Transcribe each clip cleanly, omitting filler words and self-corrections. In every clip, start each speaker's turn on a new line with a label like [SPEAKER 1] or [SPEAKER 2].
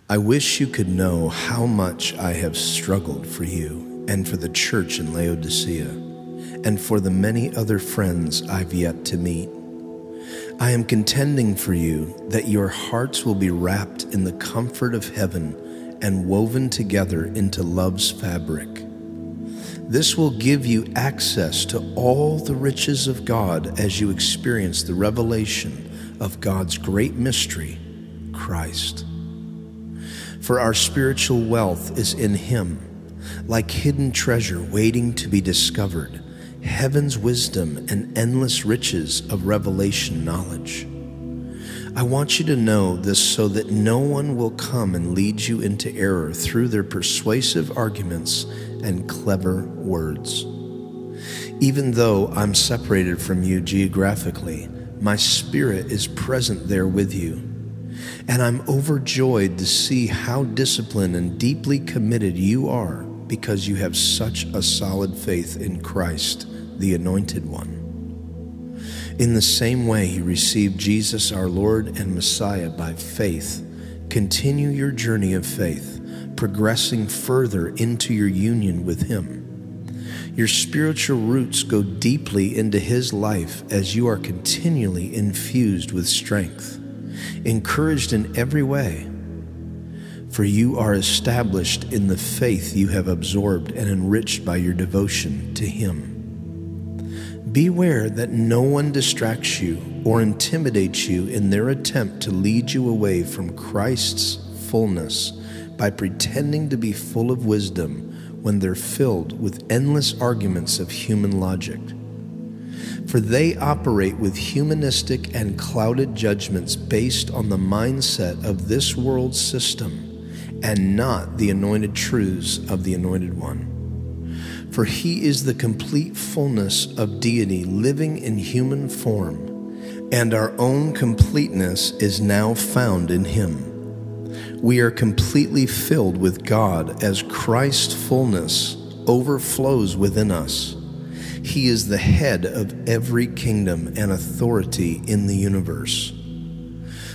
[SPEAKER 1] I wish you could know how much I have struggled for you and for the church in Laodicea, and for the many other friends I've yet to meet. I am contending for you that your hearts will be wrapped in the comfort of heaven and woven together into love's fabric. This will give you access to all the riches of God as you experience the revelation of God's great mystery, Christ. For our spiritual wealth is in Him, like hidden treasure waiting to be discovered, heaven's wisdom and endless riches of revelation knowledge. I want you to know this so that no one will come and lead you into error through their persuasive arguments and clever words. Even though I'm separated from you geographically, my spirit is present there with you. And I'm overjoyed to see how disciplined and deeply committed you are because you have such a solid faith in Christ, the Anointed One. In the same way you received Jesus our Lord and Messiah by faith, continue your journey of faith, progressing further into your union with Him. Your spiritual roots go deeply into His life as you are continually infused with strength, encouraged in every way, for you are established in the faith you have absorbed and enriched by your devotion to Him. Beware that no one distracts you or intimidates you in their attempt to lead you away from Christ's fullness by pretending to be full of wisdom when they're filled with endless arguments of human logic. For they operate with humanistic and clouded judgments based on the mindset of this world system and not the anointed truths of the Anointed One. For He is the complete fullness of deity living in human form, and our own completeness is now found in Him. We are completely filled with God as Christ's fullness overflows within us. He is the head of every kingdom and authority in the universe.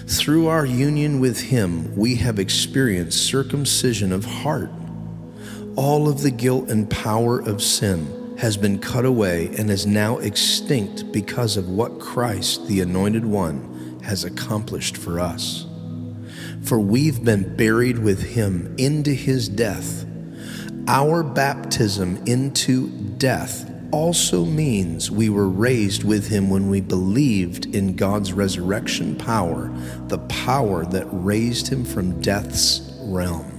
[SPEAKER 1] Through our union with Him, we have experienced circumcision of heart. All of the guilt and power of sin has been cut away and is now extinct because of what Christ, the Anointed One, has accomplished for us. For we've been buried with Him into His death. Our baptism into death also means we were raised with Him when we believed in God's resurrection power, the power that raised Him from death's realm.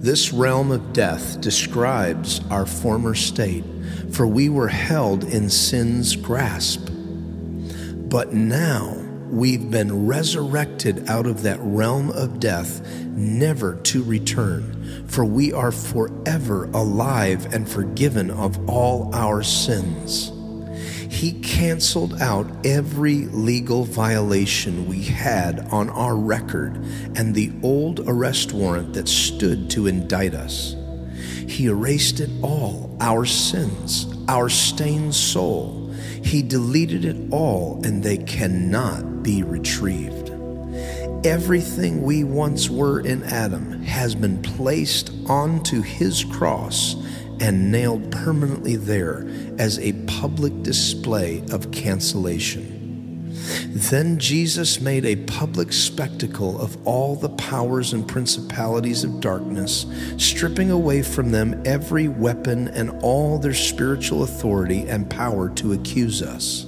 [SPEAKER 1] This realm of death describes our former state, for we were held in sin's grasp. But now we've been resurrected out of that realm of death, never to return, for we are forever alive and forgiven of all our sins. He canceled out every legal violation we had on our record and the old arrest warrant that stood to indict us. He erased it all, our sins, our stained soul. He deleted it all, and they cannot be retrieved. Everything we once were in Adam has been placed onto His cross and nailed permanently there as a public display of cancellation. Then Jesus made a public spectacle of all the powers and principalities of darkness, stripping away from them every weapon and all their spiritual authority and power to accuse us.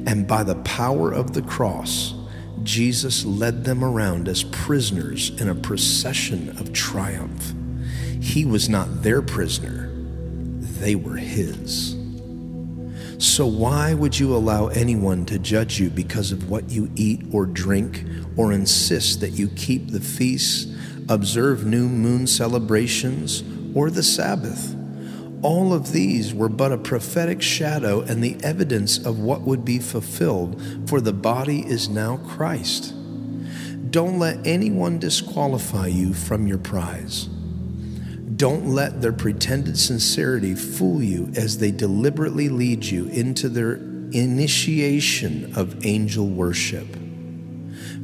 [SPEAKER 1] And by the power of the cross, Jesus led them around as prisoners in a procession of triumph. He was not their prisoner, they were His. So why would you allow anyone to judge you because of what you eat or drink, or insist that you keep the feasts, observe new moon celebrations, or the Sabbath? All of these were but a prophetic shadow and the evidence of what would be fulfilled, for the body is now Christ. Don't let anyone disqualify you from your prize. Don't let their pretended sincerity fool you as they deliberately lead you into their initiation of angel worship.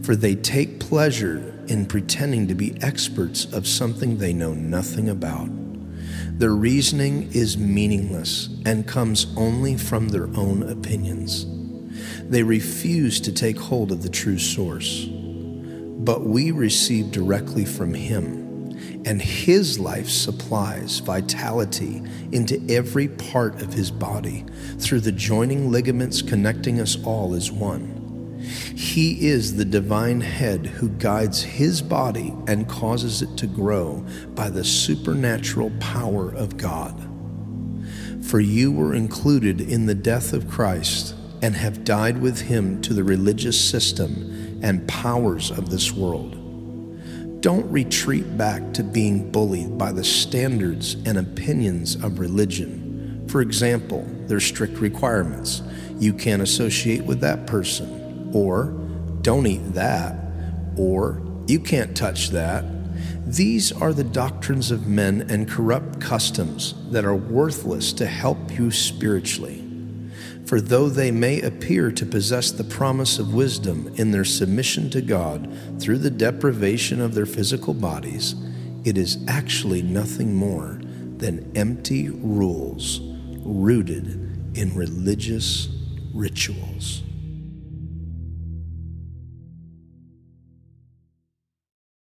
[SPEAKER 1] For they take pleasure in pretending to be experts of something they know nothing about. Their reasoning is meaningless and comes only from their own opinions. They refuse to take hold of the true source. But we receive directly from Him, and His life supplies vitality into every part of His body through the joining ligaments connecting us all as one. He is the divine head who guides His body and causes it to grow by the supernatural power of God. For you were included in the death of Christ and have died with Him to the religious system and powers of this world. Don't retreat back to being bullied by the standards and opinions of religion. For example, their strict requirements. You can't associate with that person. Or, don't eat that, or you can't touch that. These are the doctrines of men and corrupt customs that are worthless to help you spiritually. For though they may appear to possess the promise of wisdom in their submission to God through the deprivation of their physical bodies, it is actually nothing more than empty rules rooted in religious rituals.